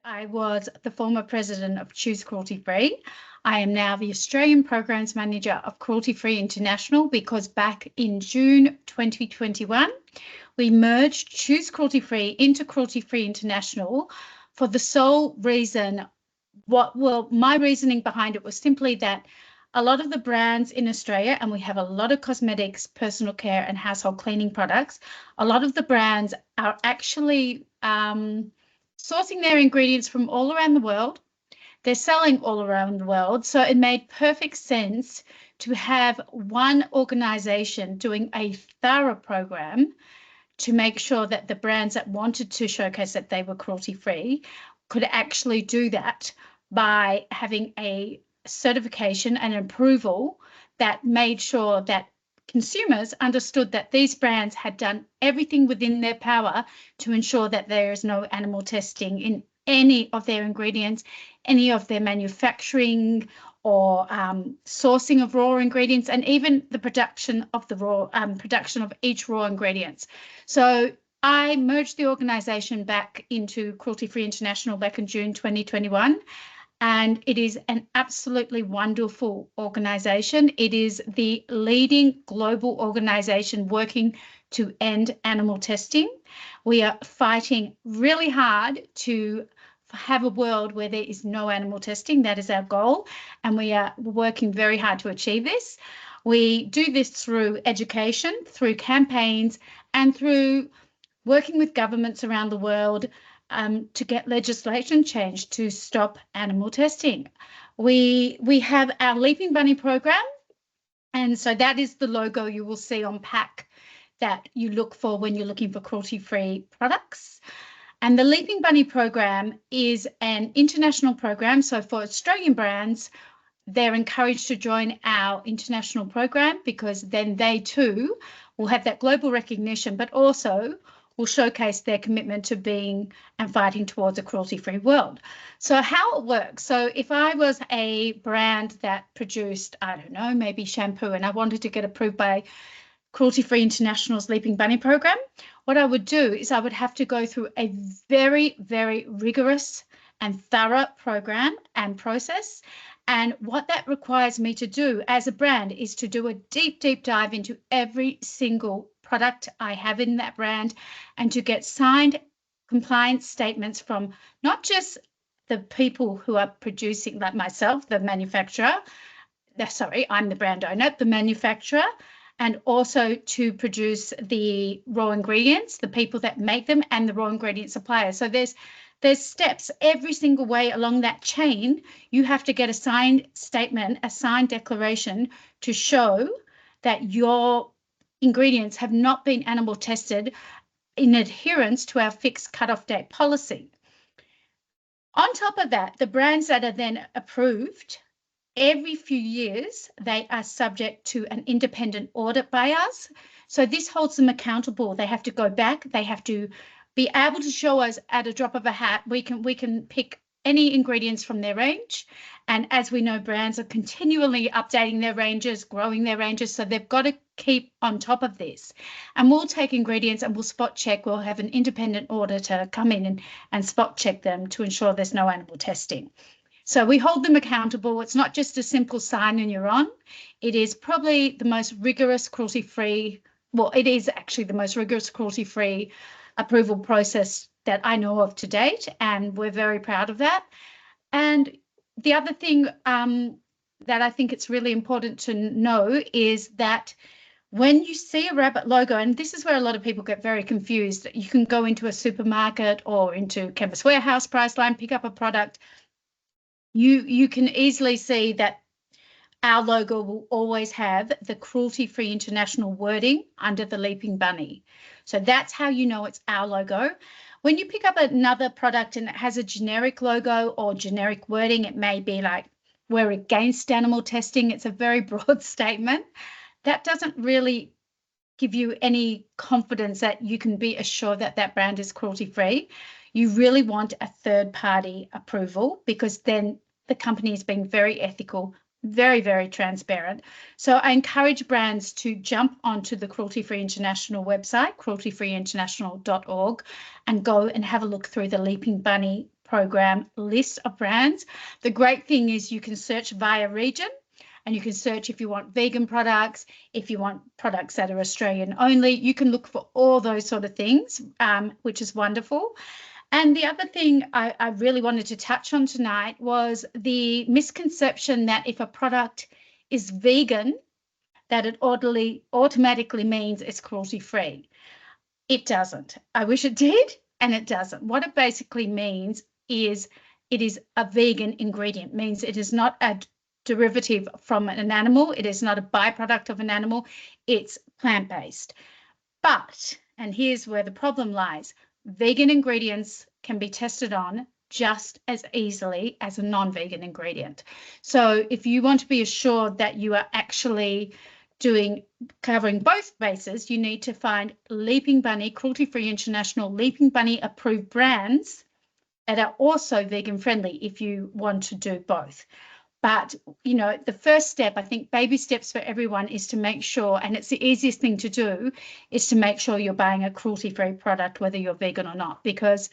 I was the former president of Choose Cruelty Free. I am now the Australian Programs Manager of Cruelty Free International because back in June 2021, we merged Choose Cruelty Free into Cruelty Free International for the sole reason, my reasoning behind it was simply that a lot of the brands in Australia, and we have a lot of cosmetics, personal care and household cleaning products, a lot of the brands are actually sourcing their ingredients from all around the world. They're selling all around the world. So it made perfect sense to have one organization doing a thorough program to make sure that the brands that wanted to showcase that they were cruelty-free could actually do that by having a certification and approval that made sure that consumers understood that these brands had done everything within their power to ensure that there is no animal testing in any of their ingredients, any of their manufacturing or sourcing of raw ingredients, and even the production of each raw ingredients. So I merged the organisation back into Cruelty Free International back in June 2021. And it is an absolutely wonderful organisation. It is the leading global organisation working to end animal testing. We are fighting really hard to have a world where there is no animal testing. That is our goal, and we are working very hard to achieve this. We do this through education, through campaigns, and through working with governments around the world to get legislation changed to stop animal testing. We have our Leaping Bunny program, and so that is the logo you will see on pack that you look for when you're looking for cruelty-free products. And the Leaping Bunny program is an international program. So for Australian brands, they're encouraged to join our international program because then they too will have that global recognition, but also will showcase their commitment to being and fighting towards a cruelty-free world. So how it works. So if I was a brand that produced, I don't know, maybe shampoo, and I wanted to get approved by Cruelty Free International's Leaping Bunny program, what I would do is I would have to go through a very, very rigorous and thorough program and process. And what that requires me to do as a brand is to do a deep, deep dive into every single product I have in that brand and to get signed compliance statements from not just the people who are producing, like myself, the manufacturer, I'm the brand owner, the manufacturer, and also to produce the raw ingredients, the people that make them, and the raw ingredient suppliers. So there's steps every single way along that chain. You have to get a signed statement, a signed declaration to show that your ingredients have not been animal tested in adherence to our fixed cutoff date policy. On top of that, the brands that are then approved, every few years, they are subject to an independent audit by us. So this holds them accountable. They have to go back. They have to be able to show us at a drop of a hat. We can pick any ingredients from their range. And as we know, brands are continually updating their ranges, growing their ranges. So they've got to keep on top of this. And we'll take ingredients and we'll spot check. We'll have an independent auditor come in and spot check them to ensure there's no animal testing. So we hold them accountable. It's not just a simple sign and you're on. It is probably the most rigorous cruelty-free, well, it is actually the most rigorous cruelty-free approval process that I know of to date, and we're very proud of that. And the other thing that I think it's really important to know is that when you see a rabbit logo, and this is where a lot of people get very confused, you can go into a supermarket or into Chemist Warehouse, Priceline, pick up a product. You can easily see that our logo will always have the Cruelty Free International wording under the Leaping Bunny. So that's how you know it's our logo. When you pick up another product and it has a generic logo or generic wording, it may be like, we're against animal testing. It's a very broad statement. That doesn't really give you any confidence that you can be assured that that brand is cruelty-free. You really want a third-party approval because then the company is being very ethical, very, very transparent. So I encourage brands to jump onto the Cruelty Free International website, crueltyfreeinternational.org, and go and have a look through the Leaping Bunny program list of brands. The great thing is you can search via region, and you can search if you want vegan products, if you want products that are Australian only. You can look for all those sort of things, which is wonderful. And the other thing I really wanted to touch on tonight was the misconception that if a product is vegan, that it automatically means it's cruelty-free. It doesn't. I wish it did, and it doesn't. What it basically means is it is a vegan ingredient, means it is not a derivative from an animal. It is not a byproduct of an animal. It's plant-based. But, and here's where the problem lies, vegan ingredients can be tested on just as easily as a non-vegan ingredient. So if you want to be assured that you are actually covering both bases, you need to find Leaping Bunny, Cruelty Free International, Leaping Bunny approved brands that are also vegan friendly if you want to do both. But, you know, the first step, I think baby steps for everyone is to make sure, and it's the easiest thing to do, is to make sure you're buying a cruelty-free product, whether you're vegan or not, because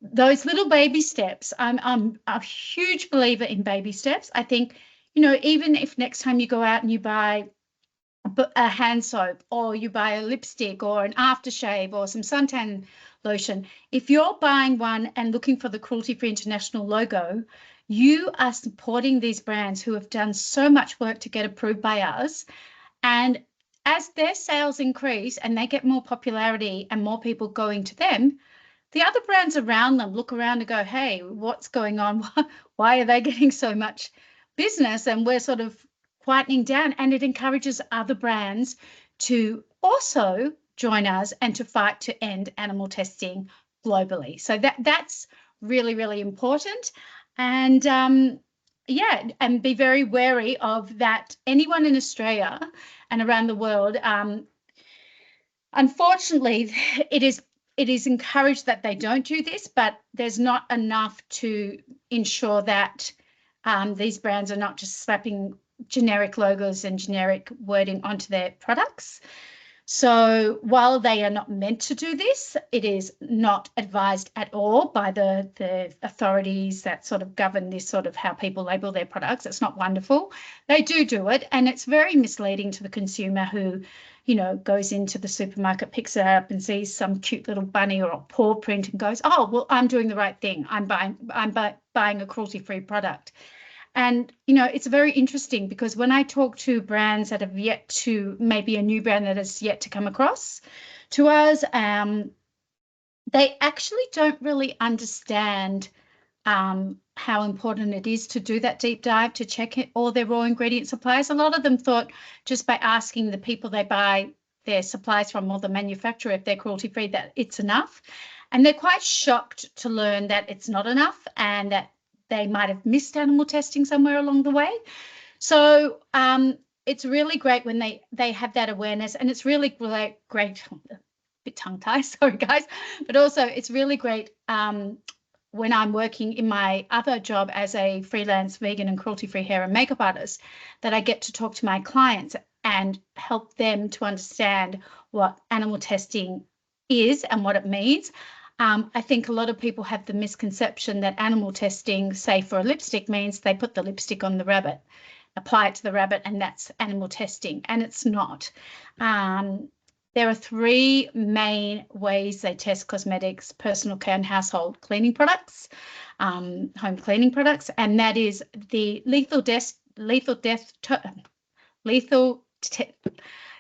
those little baby steps, I'm a huge believer in baby steps. I think, you know, even if next time you go out and you buy a hand soap, or you buy a lipstick or an aftershave or some suntan lotion, if you're buying one and looking for the Cruelty Free International logo, you are supporting these brands who have done so much work to get approved by us. And as their sales increase and they get more popularity and more people going to them, the other brands around them look around and go, hey, what's going on? Why are they getting so much business? And we're sort of quietening down, and it encourages other brands to also join us and to fight to end animal testing globally. So that's really, really important. And yeah, and be very wary of that. Anyone in Australia and around the world, unfortunately, it is encouraged that they don't do this, but there's not enough to ensure that these brands are not just slapping generic logos and generic wording onto their products. So while they are not meant to do this, it is not advised at all by the authorities that sort of govern this sort of how people label their products. It's not wonderful. They do it, and it's very misleading to the consumer who, you know, goes into the supermarket, picks it up and sees some cute little bunny or a paw print and goes, oh, well, I'm doing the right thing. I'm buying a cruelty-free product. And, you know, it's very interesting because when I talk to brands that have yet to, maybe a new brand that has yet to come across to us, they actually don't really understand how important it is to do that deep dive, to check all their raw ingredient supplies. A lot of them thought just by asking the people they buy their supplies from or the manufacturer if they're cruelty-free that it's enough. And they're quite shocked to learn that it's not enough and that they might have missed animal testing somewhere along the way. So it's really great when they have that awareness, and it's really great, a bit tongue-tied, sorry guys, but also it's really great when I'm working in my other job as a freelance vegan and cruelty-free hair and makeup artist, that I get to talk to my clients and help them to understand what animal testing is and what it means. I think a lot of people have the misconception that animal testing, say for a lipstick, means they put the lipstick on the rabbit, apply it to the rabbit, and that's animal testing, and it's not. There are three main ways they test cosmetics, personal care and household cleaning products, home cleaning products, and that is the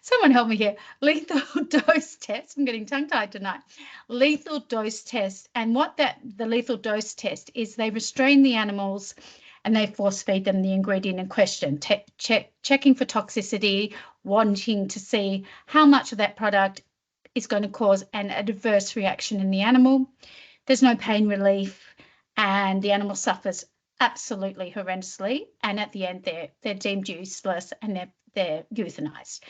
someone help me here. Lethal dose test. I'm getting tongue-tied tonight. Lethal dose test. And what the lethal dose test is, they restrain the animals and they force feed them the ingredient in question, checking for toxicity, wanting to see how much of that product is going to cause an adverse reaction in the animal. There's no pain relief, and the animal suffers absolutely horrendously. And at the end, they're deemed useless and they're euthanized.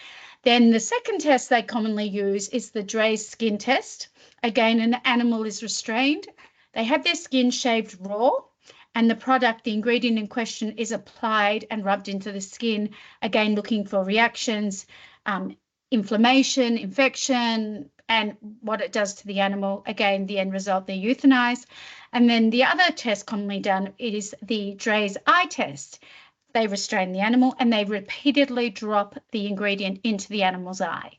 Then the second test they commonly use is the Dre's skin test. Again, an animal is restrained. They have their skin shaved raw, and the ingredient in question, is applied and rubbed into the skin, again, looking for reactions, inflammation, infection, and what it does to the animal. Again, the end result, they're euthanized. And then the other test commonly done is the Dre's eye test. They restrain the animal and they repeatedly drop the ingredient into the animal's eye.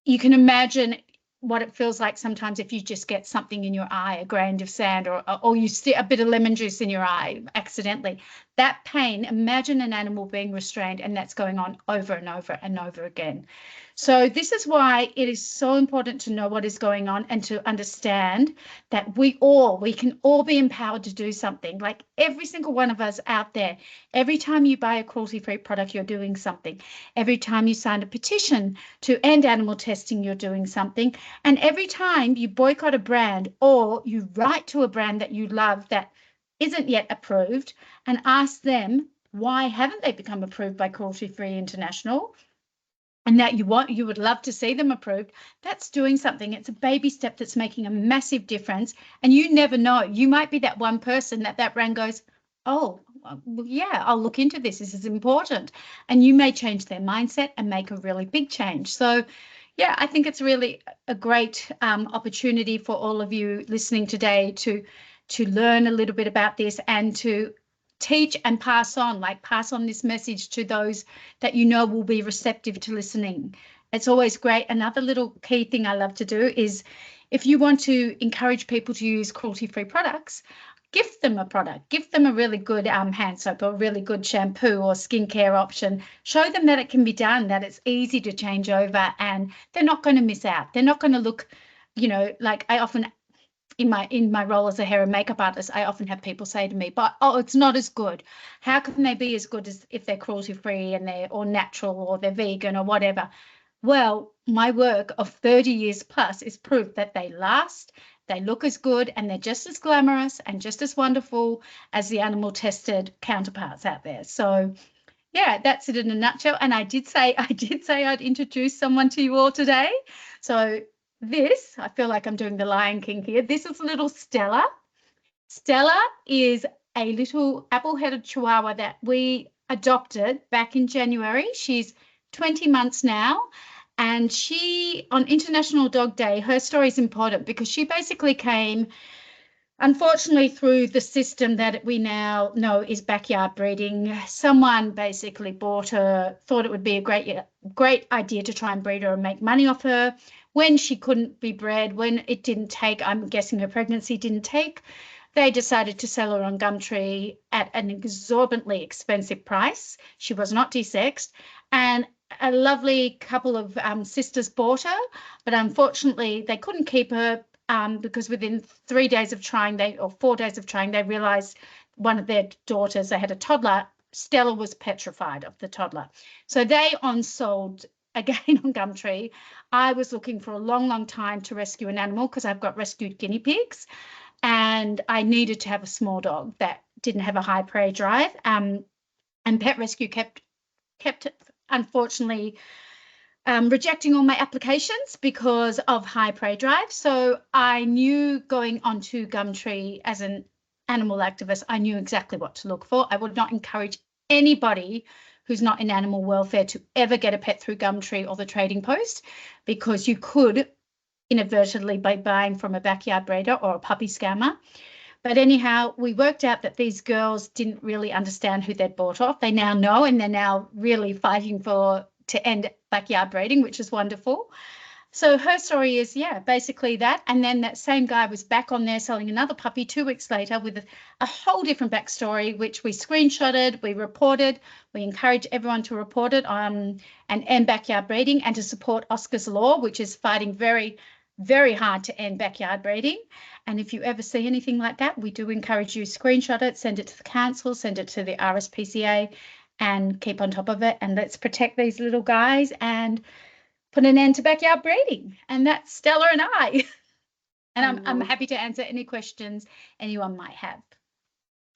You can imagine what it feels like sometimes if you just get something in your eye, a grain of sand, or you see a bit of lemon juice in your eye accidentally. That pain, imagine an animal being restrained, and that's going on over and over and over again. So this is why it is so important to know what is going on and to understand that we can all be empowered to do something. Like every single one of us out there, every time you buy a cruelty-free product, you're doing something. Every time you sign a petition to end animal testing, you're doing something. And every time you boycott a brand or you write to a brand that you love that isn't yet approved and ask them, why haven't they become approved by Cruelty Free International? And that you would love to see them approved, that's doing something. It's a baby step that's making a massive difference. And you never know, you might be that one person that brand goes, oh, well, yeah, I'll look into this. This is important. And you may change their mindset and make a really big change. So yeah, I think it's really a great opportunity for all of you listening today to learn a little bit about this and to teach and pass on this message to those that you know will be receptive to listening. It's always great. Another little key thing I love to do is if you want to encourage people to use cruelty-free products, gift them a product, give them a really good hand soap or a really good shampoo or skincare option. Show them that it can be done, that it's easy to change over, and they're not going to miss out. They're not going to look, like I often in my role as a hair and makeup artist, I often have people say to me, but it's not as good. How can they be as good as if they're cruelty free and or natural or they're vegan or whatever? Well, my work of 30 years plus is proof that they last, they look as good, and they're just as glamorous and just as wonderful as the animal tested counterparts out there. So yeah, that's it in a nutshell. And I did say I'd introduce someone to you all today. So this, I feel like I'm doing the Lion King here. This is little Stella. Stella is a little apple-headed chihuahua that we adopted back in January. She's 20 months now. And she, on International Dog Day, her story is important because she basically came, unfortunately, through the system that we now know is backyard breeding. Someone basically bought her, thought it would be a great idea to try and breed her and make money off her. When she couldn't be bred, when it didn't take, I'm guessing her pregnancy didn't take, they decided to sell her on Gumtree at an exorbitantly expensive price. She was not desexed. And a lovely couple of sisters bought her, but unfortunately they couldn't keep her because within 3 days of trying, or 4 days of trying, they realized one of their daughters, they had a toddler, Stella was petrified of the toddler. So they on-sold again on Gumtree. I was looking for a long, long time to rescue an animal because I've got rescued guinea pigs, and I needed to have a small dog that didn't have a high prey drive. And Pet Rescue kept unfortunately rejecting all my applications because of high prey drive. So I knew going onto Gumtree as an animal activist, I knew exactly what to look for. I would not encourage anybody who's not in animal welfare to ever get a pet through Gumtree or the Trading Post, because you could inadvertently be buying from a backyard breeder or a puppy scammer. But anyhow, we worked out that these girls didn't really understand who they'd bought off. They now know, and they're now really fighting to end backyard breeding, which is wonderful. So her story is, yeah, basically that. And then that same guy was back on there selling another puppy 2 weeks later with a whole different backstory, which we screenshotted, we reported. We encourage everyone to report it and end backyard breeding, and to support Oscar's Law, which is fighting very, very hard to end backyard breeding. And if you ever see anything like that, we do encourage you, screenshot it, send it to the council, send it to the RSPCA, and keep on top of it. And let's protect these little guys and put an end to backyard breeding. And that's Stella and I. And I'm happy to answer any questions anyone might have.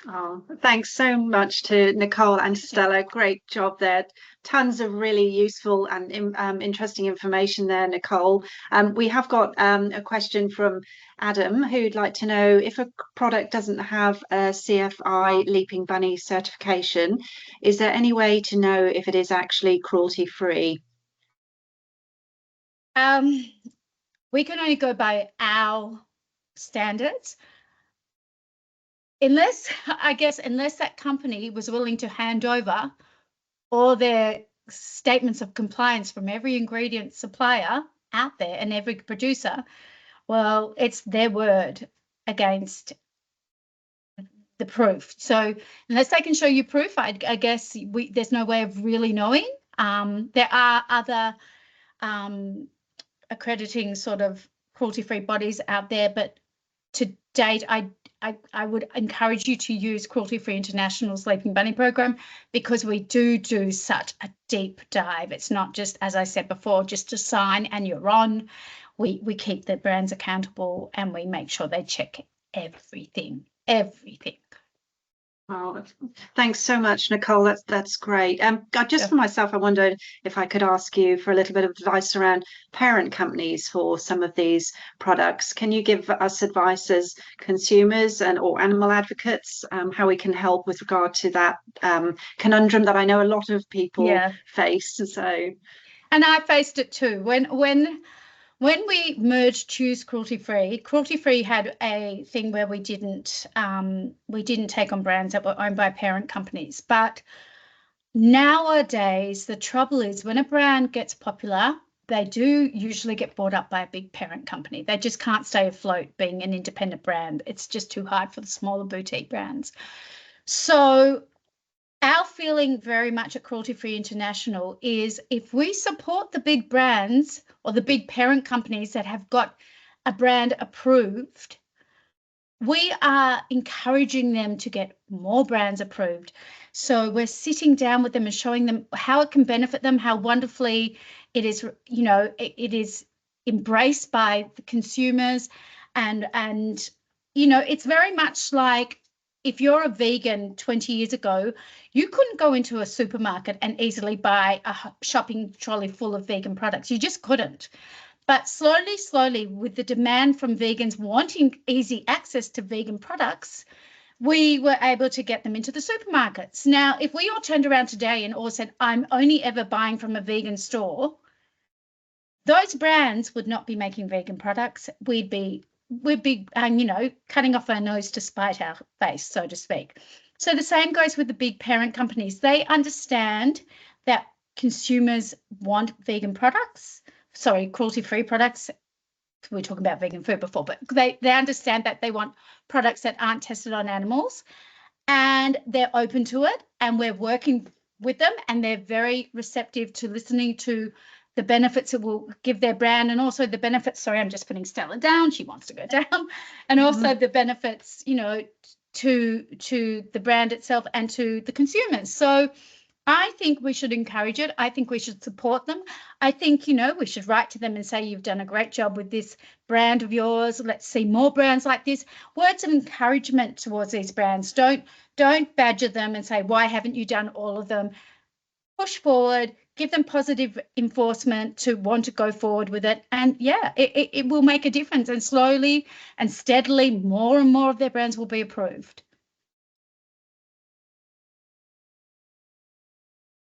Oh, thanks so much to Nicole and Stella. Great job there. Tons of really useful and interesting information there, Nicole. We have got a question from Adam, who'd like to know, if a product doesn't have a CFI Leaping Bunny certification, is there any way to know if it is actually cruelty free? We can only go by our standards. Unless that company was willing to hand over all their statements of compliance from every ingredient supplier out there and every producer, well, it's their word against the proof. So unless they can show you proof, I guess there's no way of really knowing. There are other accrediting sort of cruelty-free bodies out there, but to date, I would encourage you to use Cruelty Free International's Sleeping Bunny program, because we do such a deep dive. It's not just, as I said before, just a sign and you're on. We keep the brands accountable and we make sure they check everything. Oh, thanks so much, Nicole. That's great. Just for myself, I wondered if I could ask you for a little bit of advice around parent companies for some of these products. Can you give us advice as consumers or animal advocates, how we can help with regard to that conundrum that I know a lot of people face? So, and I faced it too. When we merged Choose Cruelty Free had a thing where we didn't take on brands that were owned by parent companies. But nowadays, the trouble is when a brand gets popular, they do usually get bought up by a big parent company. They just can't stay afloat being an independent brand. It's just too hard for the smaller boutique brands. So our feeling very much at Cruelty Free International is if we support the big brands or the big parent companies that have got a brand approved, we are encouraging them to get more brands approved. So we're sitting down with them and showing them how it can benefit them, how wonderfully it is, it is embraced by the consumers. And it's very much like, if you're a vegan 20 years ago, you couldn't go into a supermarket and easily buy a shopping trolley full of vegan products. You just couldn't. But slowly, with the demand from vegans wanting easy access to vegan products, we were able to get them into the supermarkets. Now, if we all turned around today and all said, I'm only ever buying from a vegan store, those brands would not be making vegan products. We'd be cutting off our nose to spite our face, so to speak. So the same goes with the big parent companies. They understand that consumers want vegan products, cruelty-free products. We were talking about vegan food before, but they understand that they want products that aren't tested on animals, and they're open to it, and we're working with them, and they're very receptive to listening to the benefits it will give their brand, and also the benefits, sorry, I'm just putting Stella down, she wants to go down, and also the benefits, to the brand itself and to the consumers. So I think we should encourage it. I think we should support them. I think, we should write to them and say, you've done a great job with this brand of yours. Let's see more brands like this. Words of encouragement towards these brands. Don't badger them and say, why haven't you done all of them? Push forward, give them positive enforcement to want to go forward with it. And it will make a difference. And slowly and steadily, more and more of their brands will be approved.